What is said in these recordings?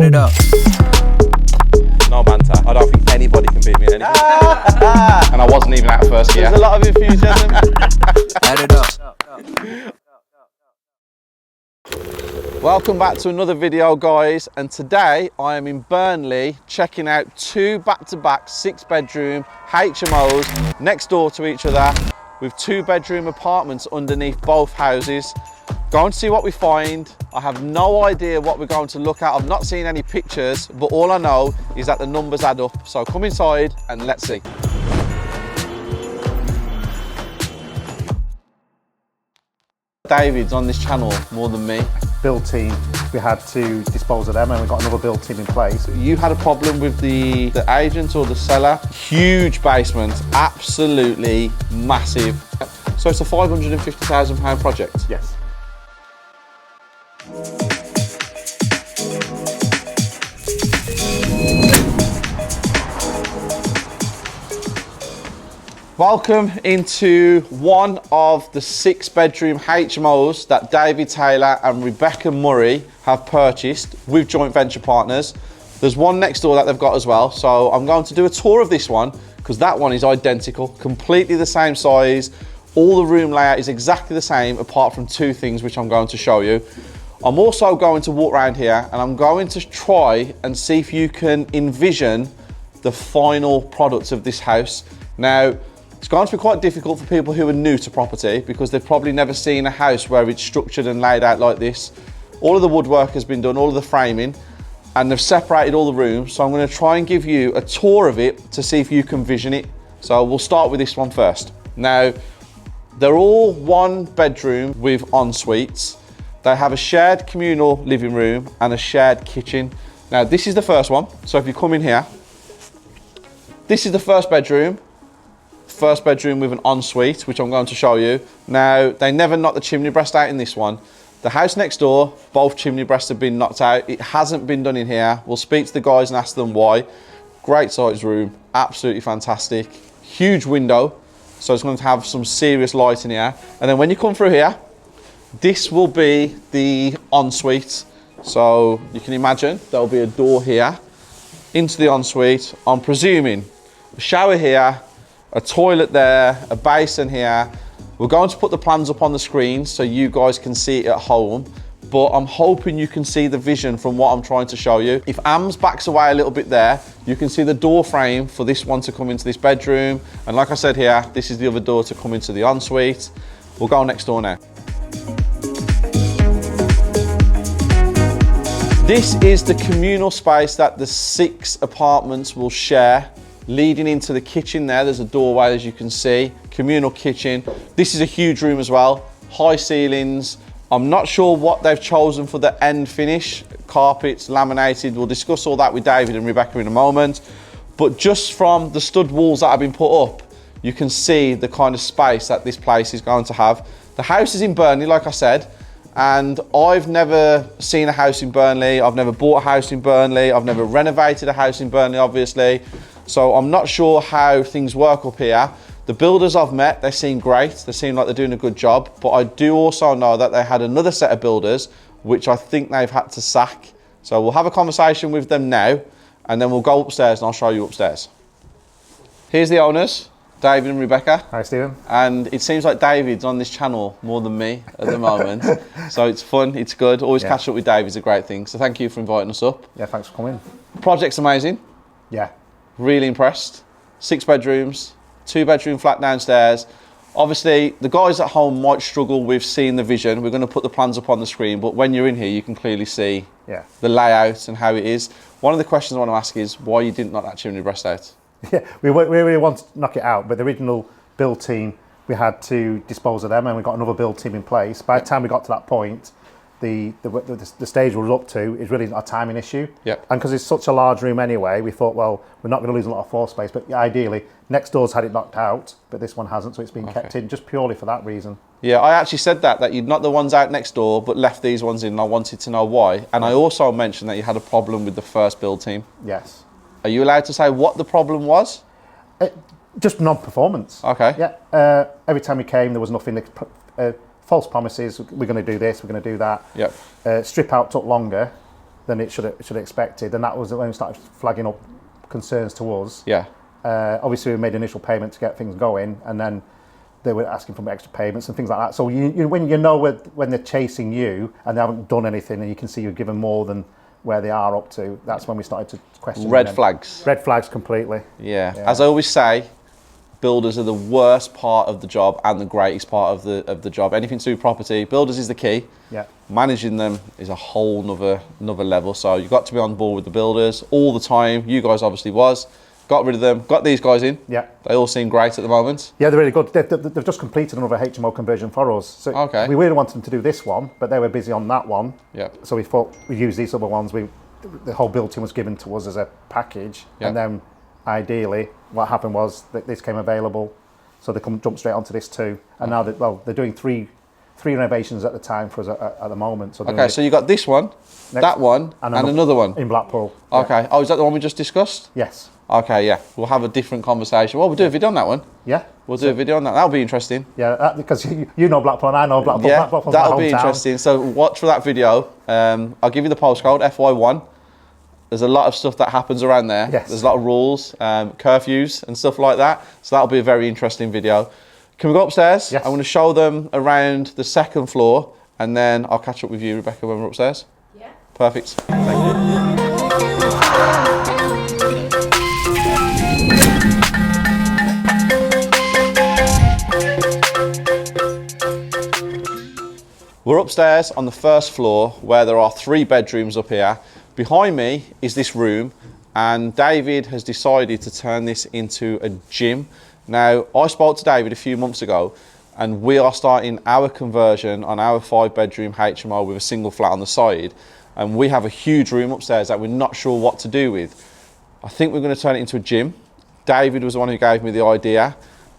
it up. No banter. I don't think anybody can beat me at anything. And I wasn't even at first year. There's a lot of enthusiasm. Add it up. Welcome back to another video, guys, and today I am in Burnley checking out two back-to-back 6-bedroom HMOs next door to each other with 2-bedroom apartments underneath both houses. Going to see what we find. I have no idea what we're going to look at. I've not seen any pictures, but all I know is that the numbers add up. So come inside and let's see. David's on this channel more than me. Build team, we had to dispose of them and we got another build team in place. You had a problem with the agent or the seller. Huge basement, absolutely massive. So it's a £550,000 project. Yes. Welcome into one of the 6-bedroom HMOs that David Taylor and Rebecca Murray have purchased with joint venture partners. There's one next door that they've got as well. So I'm going to do a tour of this one because that one is identical, completely the same size. All the room layout is exactly the same apart from two things which I'm going to show you. I'm also going to walk around here and I'm going to try and see if you can envision the final product of this house. Now, it's going to be quite difficult for people who are new to property because they've probably never seen a house where it's structured and laid out like this. All of the woodwork has been done, all of the framing, and they've separated all the rooms. So I'm going to try and give you a tour of it to see if you can vision it. So we'll start with this one first. Now, they're all 1-bedroom with en-suites. They have a shared communal living room and a shared kitchen. Now, this is the first one. So if you come in here, this is the first bedroom with an ensuite, which I'm going to show you. Now, they never knocked the chimney breast out in this one. The house next door, both chimney breasts have been knocked out. It hasn't been done in here. We'll speak to the guys and ask them why. Great size room, absolutely fantastic. Huge window, so it's going to have some serious light in here. And then when you come through here, this will be the ensuite. So you can imagine there'll be a door here into the ensuite. I'm presuming a shower here, a toilet there, a basin here. We're going to put the plans up on the screen so you guys can see it at home, but I'm hoping you can see the vision from what I'm trying to show you. If AMS backs away a little bit there, you can see the door frame for this one to come into this bedroom. And like I said here, this is the other door to come into the ensuite. We'll go next door now. This is the communal space that the 6 apartments will share. Leading into the kitchen there's a doorway, as you can see, communal kitchen. This is a huge room as well, high ceilings. I'm not sure what they've chosen for the end finish, carpets, laminated. We'll discuss all that with David and Rebecca in a moment. But just from the stud walls that have been put up, you can see the kind of space that this place is going to have. The house is in Burnley, like I said, and I've never seen a house in Burnley. I've never bought a house in Burnley. I've never renovated a house in Burnley, obviously. So I'm not sure how things work up here. The builders I've met, they seem great. They seem like they're doing a good job. But I do also know that they had another set of builders, which I think they've had to sack. So we'll have a conversation with them now, and then we'll go upstairs and I'll show you upstairs. Here's the owners, David and Rebecca. Hi, Stephen. And it seems like David's on this channel more than me at the moment. So it's fun, it's good. Always catch up with David's a great thing. So thank you for inviting us up. Yeah, thanks for coming. Project's amazing. Yeah. Really impressed. 6 bedrooms, 2-bedroom flat downstairs. Obviously, the guys at home might struggle with seeing the vision. We're going to put the plans up on the screen, but when you're in here, you can clearly see the layout and how it is. One of the questions I want to ask is why you didn't knock that chimney breast out. Yeah, we really wanted to knock it out, but the original build team, we had to dispose of them and we got another build team in place. By the time we got to that point, the stage we were up to is really a timing issue. Yep. And because it's such a large room anyway, we thought, well, we're not going to lose a lot of floor space, but ideally, next door's had it knocked out, but this one hasn't, so it's been kept in just purely for that reason. Yeah, I actually said that you'd knocked the ones out next door, but left these ones in, and I wanted to know why. And I also mentioned that you had a problem with the first build team. Yes. Are you allowed to say what the problem was? Just non-performance. Okay. Yeah. Every time we came, there was nothing. False promises. We're going to do this. We're going to do that. Yep. Strip out took longer. than it should have expected, and that was when we started flagging up concerns to us. Yeah. Obviously, we made initial payment to get things going, and then they were asking for extra payments and things like that. So when you know when they're chasing you and they haven't done anything, and you can see you've given more than where they are up to, that's when we started to question. Red flags. Red flags completely. Yeah. As I always say, builders are the worst part of the job and the greatest part of the job. Anything to do with property, builders is the key. Yeah. Managing them is a whole another level. So you've got to be on board with the builders all the time. You guys obviously was. Got rid of them, got these guys in. Yeah. They all seem great at the moment. Yeah, they're really good. They've just completed another HMO conversion for us. So okay. We really wanted them to do this one, but they were busy on that one. Yeah. So we thought we'd use these other ones. The whole build team was given to us as a package. Yeah. And then ideally what happened was that this came available. So they come jump straight onto this too. And now they're doing three renovations at the time for us at the moment. So okay, so you got this one, that one, and another one. In Blackpool. Okay. Yeah. Oh, is that the one we just discussed? Yes. Okay, yeah. We'll have a different conversation. Well, we'll do a video on that one. Yeah. We'll do a video on that. That'll be interesting. Yeah, because you know Blackpool and I know Blackpool. Yeah, Blackpool's that'll my be hometown. interesting. So watch for that video. I'll give you the postcode, FY1. There's a lot of stuff that happens around there. Yes. There's a lot of rules, curfews and stuff like that. So that'll be a very interesting video. Can we go upstairs? Yes. I'm going to show them around the second floor and then I'll catch up with you, Rebecca, when we're upstairs. Yeah. Perfect. Thank you. We're upstairs on the first floor where there are 3 bedrooms up here. Behind me is this room and David has decided to turn this into a gym. Now, I spoke to David a few months ago and we are starting our conversion on our 5-bedroom HMO with a single flat on the side. And we have a huge room upstairs that we're not sure what to do with. I think we're going to turn it into a gym. David was the one who gave me the idea,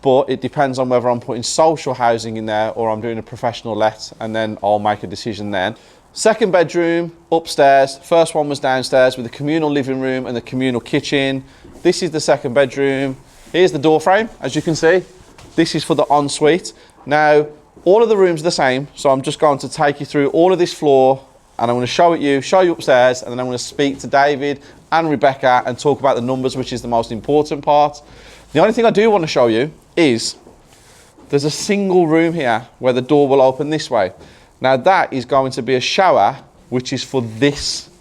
but it depends on whether I'm putting social housing in there or I'm doing a professional let, and then I'll make a decision then. Second bedroom upstairs. First one was downstairs with the communal living room and the communal kitchen. This is the second bedroom. Here's the door frame, as you can see. This is for the ensuite. Now, all of the rooms are the same, so I'm just going to take you through all of this floor and I'm going to show you upstairs, and then I'm going to speak to David and Rebecca and talk about the numbers, which is the most important part. The only thing I do want to show you is there's a single room here where the door will open this way. Now that is going to be a shower, which is for this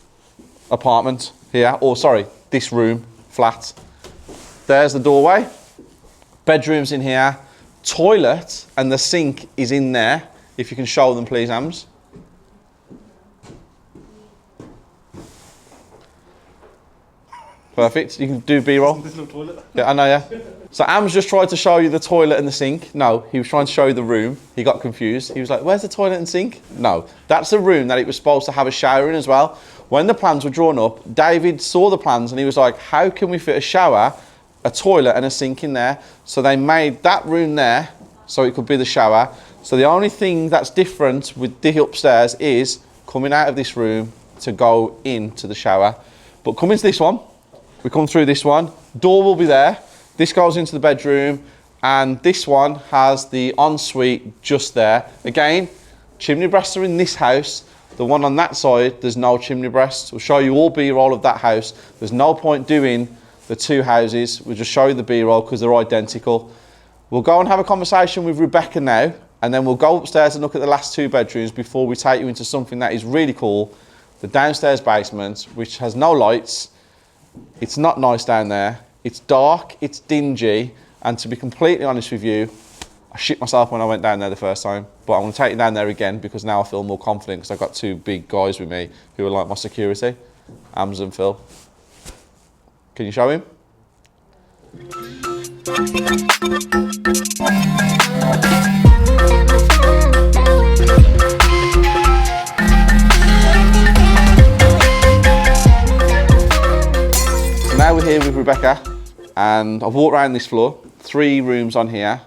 apartment here, or sorry, this room, flat. There's the doorway, bedrooms in here, toilet, and the sink is in there. If you can show them, please, Ams. Perfect. You can do B-roll. There's no toilet. Yeah, I know, yeah. So Am's just tried to show you the toilet and the sink. No, he was trying to show you the room. He got confused. He was like, where's the toilet and sink? No, that's the room that it was supposed to have a shower in as well. When the plans were drawn up, David saw the plans and he was like, how can we fit a shower, a toilet and a sink in there? So they made that room there so it could be the shower. So the only thing that's different with the upstairs is coming out of this room to go into the shower. But come into this one. We come through this one, door will be there. This goes into the bedroom, and this one has the ensuite just there. Again, chimney breasts are in this house. The one on that side, there's no chimney breasts. We'll show you all B-roll of that house. There's no point doing the 2 houses. We'll just show you the B-roll because they're identical. We'll go and have a conversation with Rebecca now, and then we'll go upstairs and look at the last 2 bedrooms before we take you into something that is really cool, the downstairs basement, which has no lights. It's not nice down there. It's dark, it's dingy, and to be completely honest with you, I shit myself when I went down there the first time, but I'm going to take you down there again because now I feel more confident because I've got 2 big guys with me who are like my security, Ams and Phil. Can you show him? Now we're here with Rebecca and I've walked around this floor, 3 rooms on here.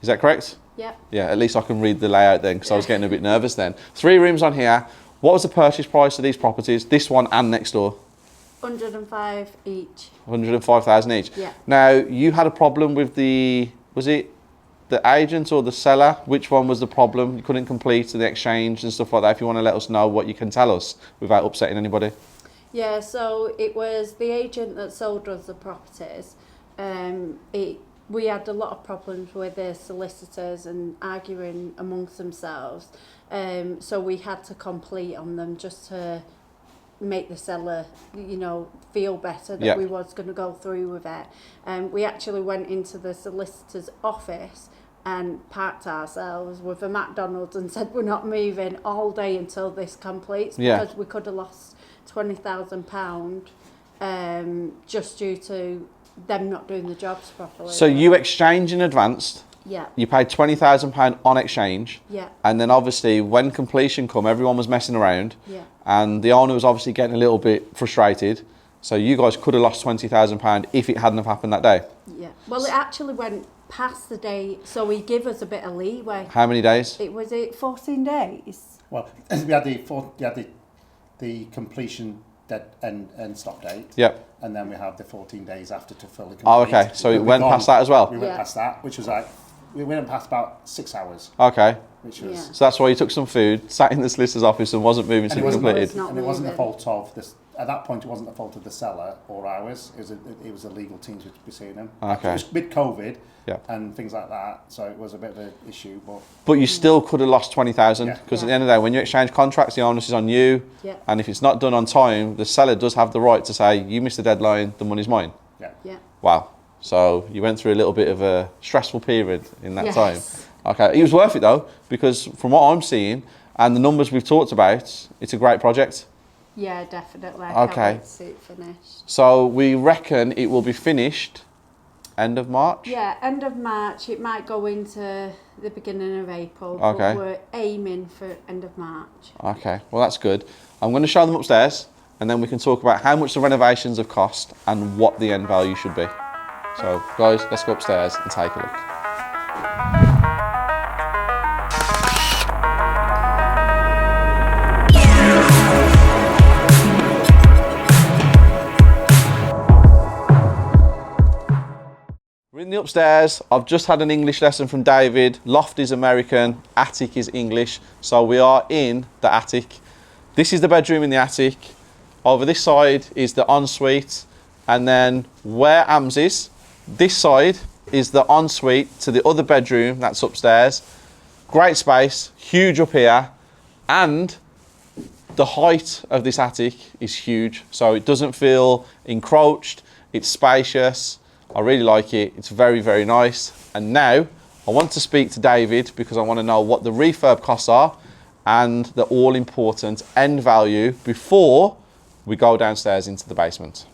Is that correct? Yep. Yeah, at least I can read the layout then because I was getting a bit nervous then. 3 rooms on here. What was the purchase price of these properties, this one and next door? 105 each. 105,000 each. Yeah. Now, you had a problem with was it the agent or the seller? Which one was the problem? You couldn't complete the exchange and stuff like that. If you want to let us know what you can tell us without upsetting anybody. Yeah, so it was the agent that sold us the properties. We had a lot of problems with the solicitors and arguing amongst themselves. So we had to complete on them just to make the seller, feel better that we was going to go through with it. We actually went into the solicitor's office and parked ourselves with a McDonald's and said we're not moving all day until this completes because we could have lost £20,000 just due to them not doing the jobs properly. So you exchanged in advance. Yeah. You paid £20,000 on exchange. Yeah. And then obviously when completion come, everyone was messing around. Yeah. And the owner was obviously getting a little bit frustrated. So you guys could have lost £20,000 if it hadn't have happened that day. Yeah. Well, it actually went past the day, so he gave us a bit of leeway. How many days? It was 14 days. Well, we had the completion end stop date. Yep. And then we had the 14 days after to fully complete. Oh, okay. So it went past that as well? We went past that, which was we went past about 6 hours. Okay. Which was... So that's why you took some food, sat in the solicitor's office and wasn't moving until you completed? And it wasn't the fault of this. At that point, it wasn't the fault of the seller or ours. It was the legal teams which were seeing them. Okay. It was mid-COVID and things like that, so it was a bit of an issue. But you still could have lost 20,000 because at the end of the day, when you exchange contracts, the onus is on you. Yeah. And if it's not done on time, the seller does have the right to say, you missed the deadline, the money's mine. Yeah. Yeah. Wow. So you went through a little bit of a stressful period in that Yes. time. Okay. It was worth it though, because from what I'm seeing and the numbers we've talked about, it's a great project. Yeah, definitely. I can't wait to see it finished. So we reckon it will be finished end of March? Yeah, end of March. It might go into the beginning of April. Okay. But we're aiming for end of March. Okay, well that's good. I'm going to show them upstairs and then we can talk about how much the renovations have cost and what the end value should be. So guys, let's go upstairs and take a look. We're in the upstairs. I've just had an English lesson from David. Loft is American, attic is English. So we are in the attic. This is the bedroom in the attic. Over this side is the ensuite. And then where Ams is, this side is the ensuite to the other bedroom that's upstairs. Great space, huge up here. And the height of this attic is huge. So it doesn't feel encroached, it's spacious. I really like it. It's very, very nice. And now I want to speak to David because I want to know what the refurb costs are and the all important end value before we go downstairs into the basement.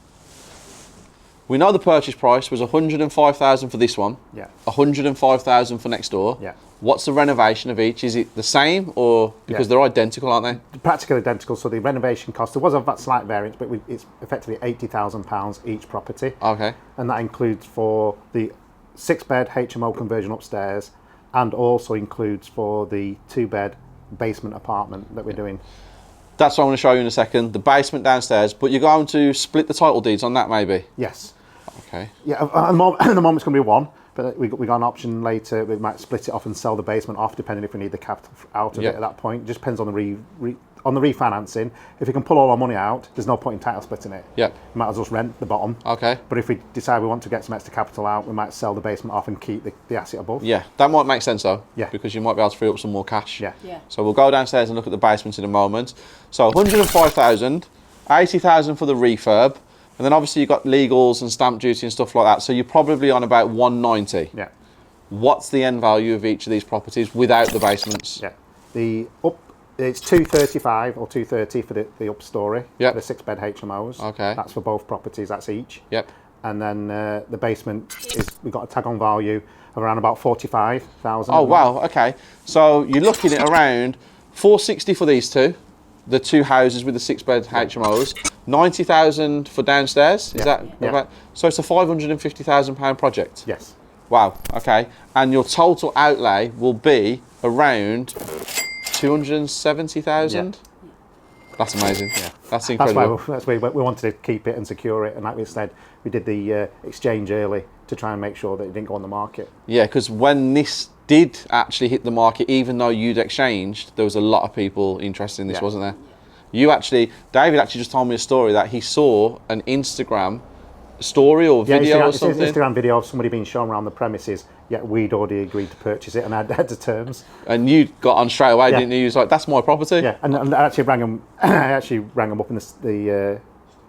We know the purchase price was 105,000 for this one. Yeah. 105,000 for next door. Yeah. What's the renovation of each? Is it the same or because they're identical, aren't they? Practically identical. So the renovation cost, there was a slight variance, but it's effectively £80,000 each property. Okay. And that includes for the 6-bed HMO conversion upstairs and also includes for the 2-bed basement apartment that we're doing. That's what I want to show you in a second. The basement downstairs, but you're going to split the title deeds on that maybe? Yes. Okay. Yeah, at the moment it's going to be one, but we got an option later. We might split it off and sell the basement off, depending if we need the capital out of it at that point. It just depends on the on the refinancing. If we can pull all our money out, there's no point in title splitting it. Yeah. We might as well just rent the bottom. Okay. But if we decide we want to get some extra capital out, we might sell the basement off and keep the asset above. Yeah, that might make sense though. Yeah. Because you might be able to free up some more cash. Yeah. Yeah. So we'll go downstairs and look at the basement in a moment. So 105,000, 80,000 for the refurb, and then obviously you've got legals and stamp duty and stuff like that. So you're probably on about 190. Yeah. What's the end value of each of these properties without the basements? Yeah. It's 235 or 230 for the up story. Yep. The 6-bed HMOs. Okay. That's for both properties. That's each. Yep. And then the basement we've got a tag on value of around about 45,000. Oh wow. Okay. So you're looking at around 460 for these two, the two houses with the 6-bed HMOs. 90,000 for downstairs. Is that about? So it's a £550,000 project. Yes. Wow. Okay. And your total outlay will be around 270,000. That's amazing. Yeah. That's incredible. That's why we wanted to keep it and secure it, and like we said, we did the exchange early to try and make sure that it didn't go on the market. Yeah, because when this did actually hit the market, even though you'd exchanged, there was a lot of people interested in this, wasn't there? David actually just told me a story that he saw an Instagram story or video or something. It's an Instagram video of somebody being shown around the premises, yet we'd already agreed to purchase it and had to terms. And you got on straight away, didn't you? You was like, that's my property. Yeah, and I actually rang them. I actually rang them up in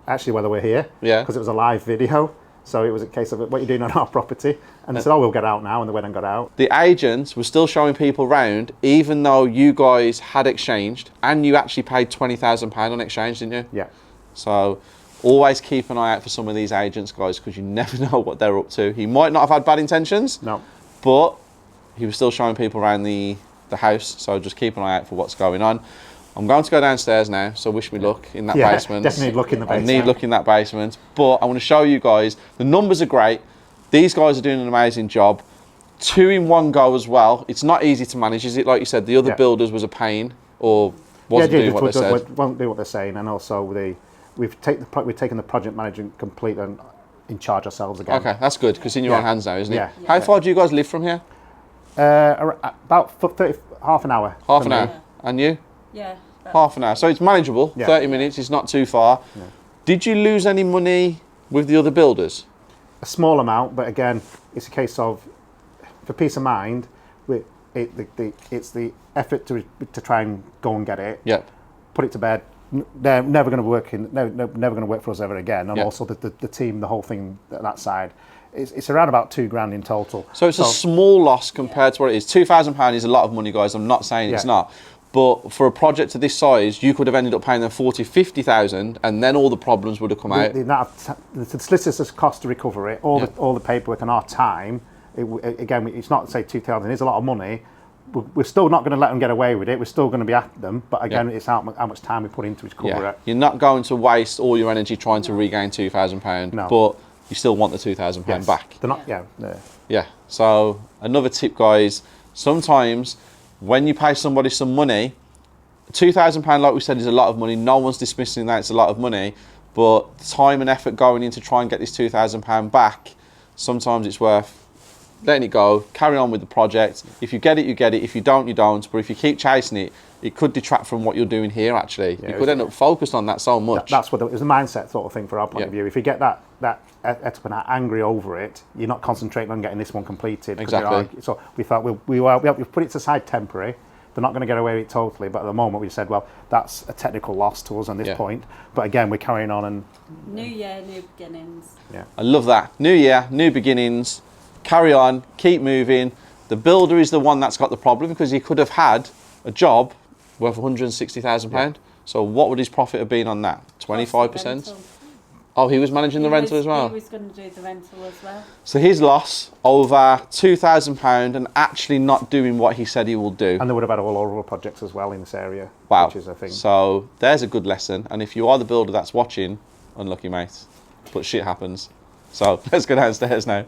actually while they were here. Yeah. Because it was a live video. So it was a case of, what are you doing on our property? And they said, oh, we'll get out now. And they went and got out. The agents were still showing people around, even though you guys had exchanged, and you actually paid £20,000 on exchange, didn't you? Yeah. So always keep an eye out for some of these agents, guys, because you never know what they're up to. He might not have had bad intentions. No. But he was still showing people around the house. So just keep an eye out for what's going on. I'm going to go downstairs now, so wish me luck in that basement. Definitely look in the basement. I need luck in that basement. But I want to show you guys, the numbers are great. These guys are doing an amazing job. 2 in 1 go as well. It's not easy to manage, is it? Like you said, the other builders was a pain, or wasn't doing what they said. Won't do what they're saying, and also we've taken the project management complete and in charge ourselves again. Okay, that's good, because in your own hands now, isn't it? Yeah. How far do you guys live from here? About half an hour. Half an hour. And you? Yeah. Half an hour. So it's manageable. 30 minutes. It's not too far. Yeah. Did you lose any money with the other builders? A small amount, but again, it's a case of, for peace of mind, it's the effort to try and go and get it. Yeah. Put it to bed. They're never going to work never going to work for us ever again. And also the team, the whole thing, that side. It's around about £2,000 in total. So it's a small loss compared to what it is. £2,000 is a lot of money, guys. I'm not saying it's not. But for a project of this size, you could have ended up paying them 40, 50,000, and then all the problems would have come out. The solicitors' cost to recover it, all the paperwork and our time. Again, it's not to say 2,000 is a lot of money. We're still not going to let them get away with it. We're still going to be after them. But again, it's how much time we put into it to cover it. You're not going to waste all your energy trying to regain £2,000, but you still want the £2,000 back. They're not. Yeah. So another tip, guys. Sometimes when you pay somebody some money, £2,000, like we said, is a lot of money. No one's dismissing that it's a lot of money, but time and effort going in to try and get this £2,000 back, sometimes it's worth letting it go, carry on with the project. If you get it, you get it. If you don't, you don't. But if you keep chasing it, it could detract from what you're doing here, actually. You could end up focused on that so much. That's what it was, a mindset sort of thing for our point of view. If you get that up and angry over it, you're not concentrating on getting this one completed. Exactly. So we thought we've put it aside temporary. They're not going to get away with it totally, but at the moment we said, well, that's a technical loss to us on this point. But again, we're carrying on and... New year, new beginnings. Yeah. I love that. New year, new beginnings. Carry on, keep moving. The builder is the one that's got the problem because he could have had a job worth £160,000. Yeah. So what would his profit have been on that? 25%? Oh, he was managing the rental as well? He was going to do the rental as well. So his loss over £2,000 and actually not doing what he said he will do. And they would have had all our other projects as well in this area. Wow. Which is a thing. So there's a good lesson. And if you are the builder that's watching, unlucky mate. But shit happens. So let's go downstairs now.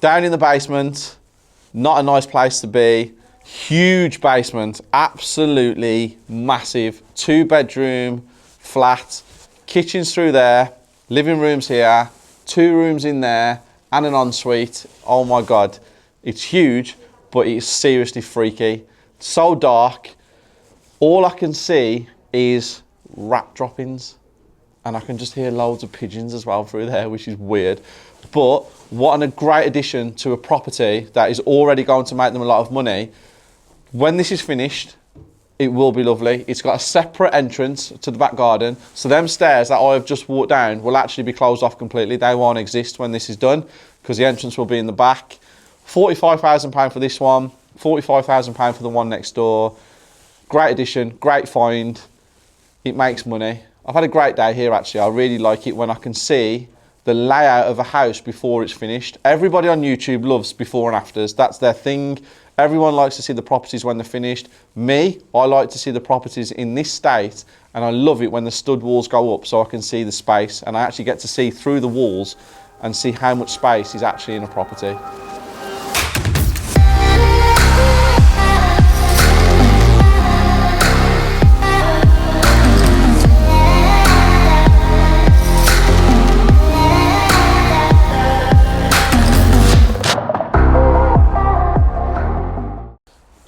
Down in the basement, not a nice place to be. Huge basement, absolutely massive. 2-bedroom flat, kitchen's through there, living room's here, 2 rooms in there, and an ensuite. Oh my God, it's huge, but it's seriously freaky. So dark. All I can see is rat droppings, and I can just hear loads of pigeons as well through there, which is weird. But what a great addition to a property that is already going to make them a lot of money. When this is finished, it will be lovely. It's got a separate entrance to the back garden. So them stairs that I have just walked down will actually be closed off completely. They won't exist when this is done because the entrance will be in the back. £45,000 for this one, £45,000 for the one next door. Great addition, great find. It makes money. I've had a great day here actually. I really like it when I can see the layout of a house before it's finished. Everybody on YouTube loves before and afters. That's their thing. Everyone likes to see the properties when they're finished. Me, I like to see the properties in this state, and I love it when the stud walls go up so I can see the space and I actually get to see through the walls and see how much space is actually in a property.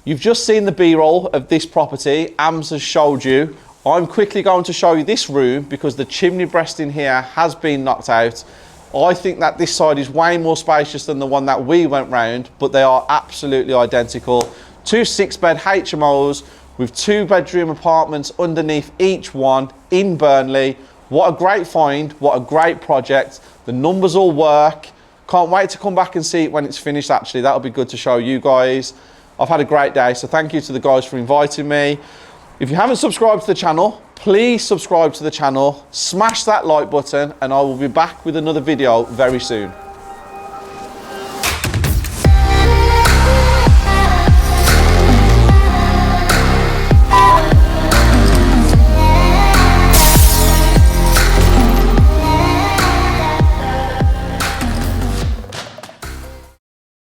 You've just seen the B-roll of this property. Ams has showed you. I'm quickly going to show you this room because the chimney breast in here has been knocked out. I think that this side is way more spacious than the one that we went round, but they are absolutely identical. 2 6-bed HMOs with 2-bedroom apartments underneath each one in Burnley. What a great find, what a great project. The numbers all work. Can't wait to come back and see it when it's finished actually. That'll be good to show you guys. I've had a great day, so thank you to the guys for inviting me. If you haven't subscribed to the channel, please subscribe to the channel, smash that like button, and I will be back with another video very soon.